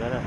సరే.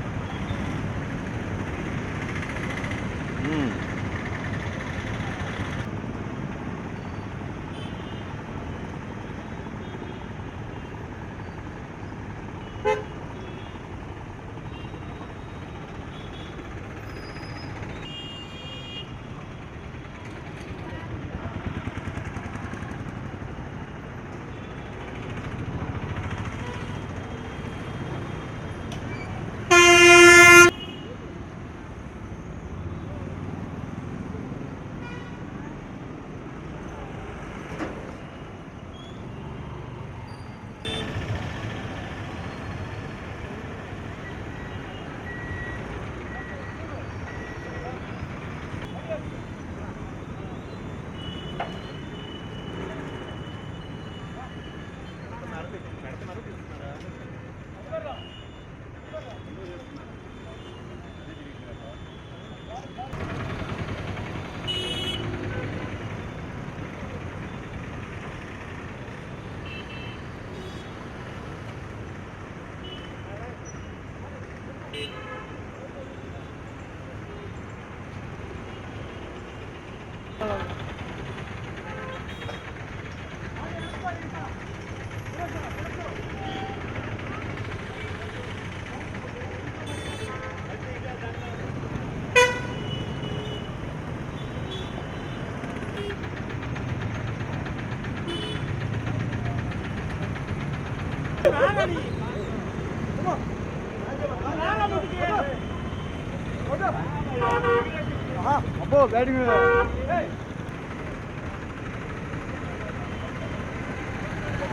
అబ్బో బ్యాటింగ్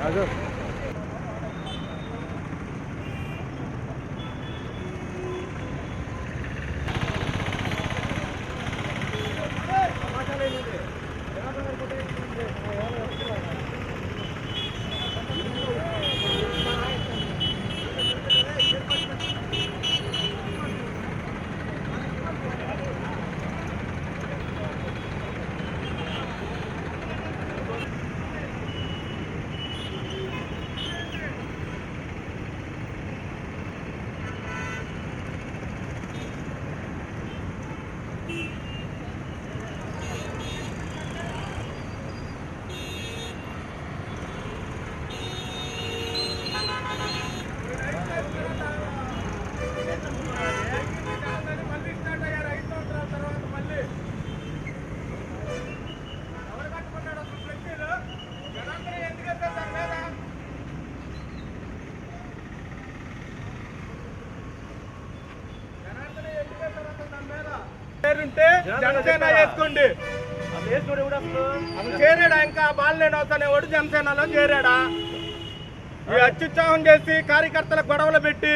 రాజు జనసేన వేసుకోండి. చేరాడా ఇంకా బాలనేని అవుతానేవాడు జనసేనలో చేరాడా? ఈ అత్యుత్సాహం చేసి కార్యకర్తలకు గొడవలు పెట్టి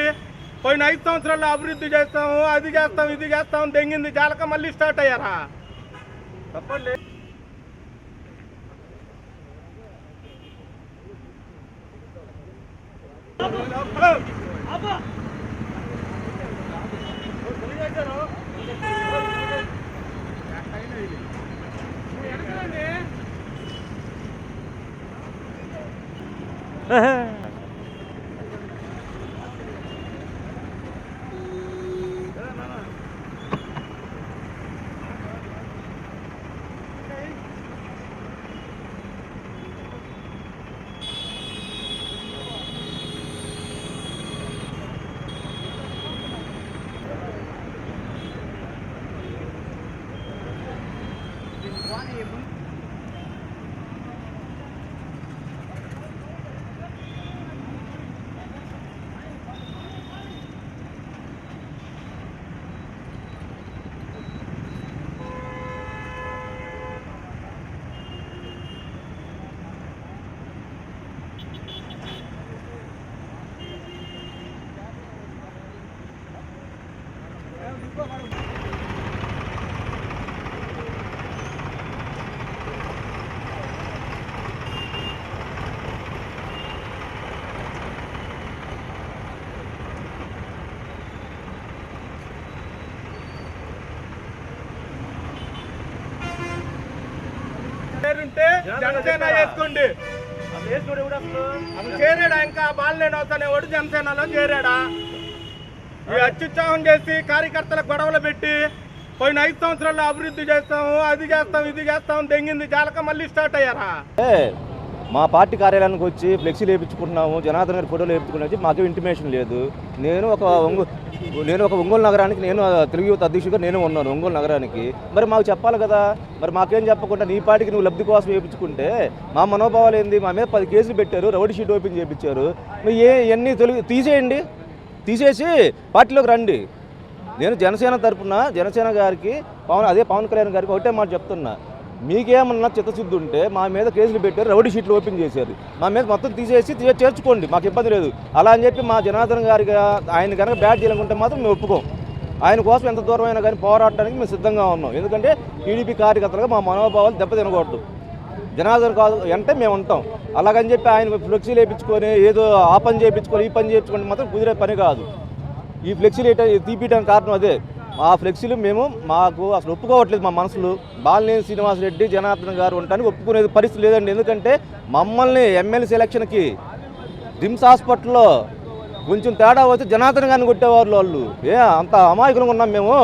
పోయిన 5 సంవత్సరాల్లో అభివృద్ధి చేస్తాము, అది చేస్తాం, ఇది చేస్తాం దెంగింది జాలక మళ్ళీ స్టార్ట్ అయ్యారా? తప్పండి. జనసేన వేసుకోండి. చేరాడా ఇంకా బాలనేని అవుతానేవాడు జనసేనలో చేరాడా? ఈ అత్యుత్సాహం చేసి కార్యకర్తల గొడవలు పెట్టి పోయిన 5 సంవత్సరాల్లో అభివృద్ధి చేస్తాము, అది చేస్తాం, ఇది చేస్తాం దెంగింది జాలక మళ్ళీ స్టార్ట్ అయ్యారా? మా పార్టీ కార్యాలయానికి వచ్చి ఫ్లెక్సీలు వేయించుకుంటున్నాము, జనార్దన్ గారి ఫోటోలు వేయించుకున్నాము, మాకు ఇంటిమేషన్ లేదు. నేను ఒక ఒంగోలు నగరానికి తెలుగు యువత అధ్యక్షుడిగా నేను ఉన్నాను ఒంగోలు నగరానికి. మరి మాకు చెప్పాలి కదా, మరి మాకేం చెప్పకుండా నీ పార్టీకి నువ్వు లబ్ధి కోసం వేయించుకుంటే మా మనోభావాలు ఏంది? మా మీద 10 కేసులు పెట్టారు, రౌడీ షీట్ ఓపెన్ చేయించారు. మీరు ఇవన్నీ తీసేయండి, తీసేసి పార్టీలోకి రండి. నేను జనసేన తరఫున జనసేన గారికి పవన్ కళ్యాణ్ గారికి ఒకటే మాట చెప్తున్నా, మీకేమన్నా చిత్తశుద్ధి ఉంటే మా మీద కేసులు పెట్టారు, రౌడీ షీట్లు ఓపెన్ చేశారు, మా మీద మొత్తం తీసేసి చేర్చుకోండి, మాకు ఇబ్బంది లేదు. అలా అని చెప్పి మా జనార్దన్ గారికి ఆయన కనుక బ్యాట్ చేయాలనుకుంటే మాత్రం మేము ఒప్పుకోం. ఆయన కోసం ఎంత దూరం అయినా కానీ పోరాడటానికి మేము సిద్ధంగా ఉన్నాం. ఎందుకంటే టీడీపీ కార్యకర్తలుగా మా మనోభావాలు దెబ్బతినకూడదు. జనార్దన్ కాదు అంటే మేము ఉంటాం. అలాగని చెప్పి ఆయన ఫ్లెక్సీలు వేయించుకొని ఏదో ఆ పని చేయించుకొని ఈ పని చేయించుకుంటే మాత్రం కుదిరే పని కాదు. ఈ ఫ్లెక్సీలు తీపియడానికి కారణం అదే. ఆ ఫ్లెక్సీలు మాకు అసలు ఒప్పుకోవట్లేదు. మా మనసులో బాలినేని శ్రీనివాసరెడ్డి జనార్దన్ గారు ఉండటానికి ఒప్పుకునే పరిస్థితి లేదండి. ఎందుకంటే మమ్మల్ని ఎమ్మెల్సీ ఎలక్షన్కి రిమ్స్ హాస్పిటల్లో కొంచెం తేడా వచ్చి జనార్దన్ గారిని కొట్టేవాళ్ళు వాళ్ళు. అంత అమాయకులుగా ఉన్నాం మేము.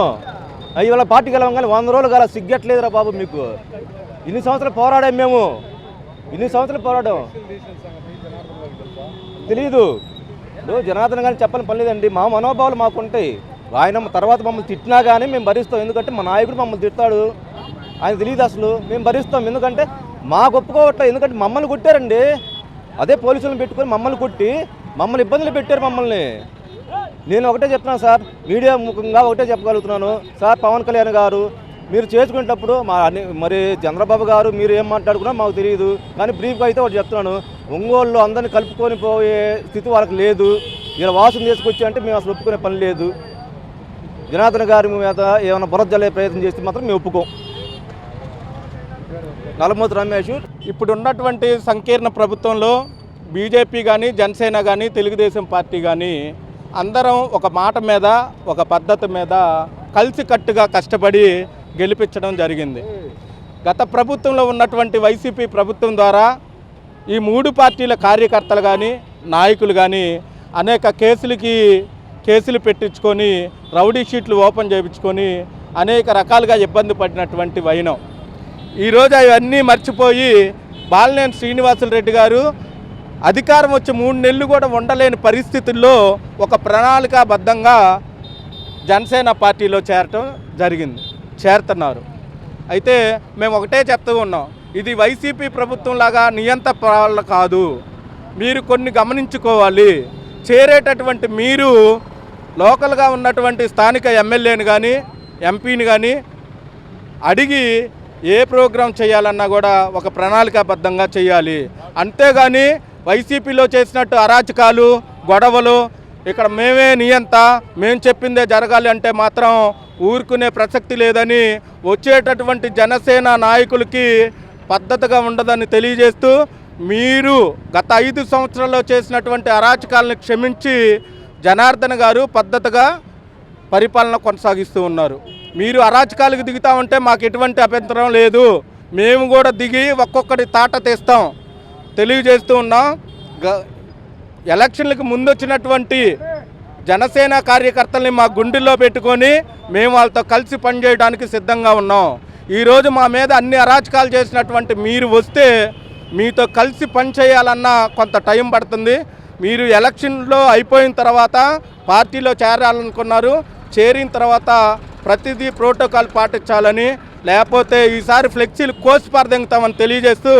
ఇవాళ పార్టీకి వెళ్ళగానే 100 రోజులు కాల సిగ్గట్లేదురా బాబు మీకు. ఇన్ని సంవత్సరాలు పోరాడాం మేము, ఇన్ని సంవత్సరాలు పోరాడాం తెలీదు. జనార్దన్ గారిని చెప్పని పని లేదండి. మా మనోభావాలు మాకుంటాయి. ఆయన తర్వాత మమ్మల్ని తిట్టినా కానీ మేము భరిస్తాం. ఎందుకంటే మా నాయకుడు మమ్మల్ని తిడతాడు, ఆయన తెలియదు అసలు. మేము భరిస్తాం ఎందుకంటే మాకు ఒప్పుకోవట్లేదు. ఎందుకంటే మమ్మల్ని కొట్టారండి, అదే పోలీసులను పెట్టుకొని మమ్మల్ని కొట్టి మమ్మల్ని ఇబ్బందులు పెట్టారు మమ్మల్ని. నేను ఒకటే చెప్తున్నాను సార్, మీడియా ముఖంగా ఒకటే చెప్పగలుగుతున్నాను సార్, పవన్ కళ్యాణ్ గారు మీరు చేసుకునేటప్పుడు మరి చంద్రబాబు గారు మీరు ఏం మాట్లాడుకున్నా మాకు తెలియదు, కానీ బ్రీఫ్గా అయితే ఒకటి చెప్తున్నాను, ఒంగోలులో అందరినీ కలుపుకొని పోయే స్థితి వాళ్ళకి లేదు. ఇలా వాసన తీసుకొచ్చి అంటే మేము అసలు ఒప్పుకునే పని లేదు. జనార్దన్ గారి మీద ఏమైనా బురద జల్లే ప్రయత్నం చేస్తే మాత్రం మేము ఒప్పుకోం. నలమూతి రమేష్. ఇప్పుడు ఉన్నటువంటి సంకీర్ణ ప్రభుత్వంలో బీజేపీ కానీ జనసేన కానీ తెలుగుదేశం పార్టీ కానీ అందరం ఒక మాట మీద ఒక పద్ధతి మీద కలిసికట్టుగా కష్టపడి గెలిపించడం జరిగింది. గత ప్రభుత్వంలో ఉన్నటువంటి వైసీపీ ప్రభుత్వం ద్వారా ఈ 3 పార్టీల కార్యకర్తలు కానీ నాయకులు కానీ అనేక కేసులు పెట్టించుకొని రౌడీ షీట్లు ఓపెన్ చేయించుకొని అనేక రకాలుగా ఇబ్బంది పడినటువంటి వైనం. ఈరోజు అవన్నీ మర్చిపోయి బాలినేని శ్రీనివాసరెడ్డి గారు అధికారం వచ్చి 3 నెలలు కూడా ఉండలేని పరిస్థితుల్లో ఒక ప్రణాళికాబద్ధంగా జనసేన పార్టీలో చేరుతున్నారు. అయితే మేము ఒకటే చెప్తూ ఉన్నాం, ఇది వైసీపీ ప్రభుత్వంలాగా నియంత పాలన కాదు. మీరు కొన్ని గమనించుకోవాలి. చేరేటటువంటి మీరు లోకల్గా ఉన్నటువంటి స్థానిక ఎమ్మెల్యేని కానీ ఎంపీని కానీ అడిగి ఏ ప్రోగ్రాం చేయాలన్నా కూడా ఒక ప్రణాళికాబద్ధంగా చేయాలి. అంతేగాని వైసీపీలో చేసినట్టు అరాచకాలు గొడవలు ఇక్కడ మేమే నియంత మేము చెప్పిందే జరగాలి అంటే మాత్రం ఊరుకునే ప్రసక్తి లేదని వచ్చేటటువంటి జనసేన నాయకులకి పద్ధతిగా ఉండదని తెలియజేస్తూ, మీరు గత 5 సంవత్సరాల్లో చేసినటువంటి అరాచకాలను క్షమించి జనార్దన్ గారు పద్ధతిగా పరిపాలన కొనసాగిస్తూ ఉన్నారు. మీరు అరాచకాలకు దిగుతామంటే మాకు ఎటువంటి అభ్యంతరం లేదు, మేము కూడా దిగి ఒక్కొక్కటి తాట తీస్తాం తెలియజేస్తూ ఉన్నాం. ఎలక్షన్లకు ముందు వచ్చినటువంటి జనసేన కార్యకర్తల్ని మా గుండెల్లో పెట్టుకొని మేము వాళ్ళతో కలిసి పనిచేయడానికి సిద్ధంగా ఉన్నాం. ఈరోజు మా మీద అన్ని అరాచకాలు చేసినటువంటి మీరు వస్తే మీతో కలిసి పనిచేయాలన్నా కొంత టైం పడుతుంది. మీరు ఎలక్షన్లో అయిపోయిన తర్వాత పార్టీలో చేరాలనుకున్నారు, చేరిన తర్వాత ప్రతిదీ ప్రోటోకాల్ పాటించాలని, లేకపోతే ఈసారి ఫ్లెక్సీలు కోసి పారదెంగుతామని తెలియజేస్తూ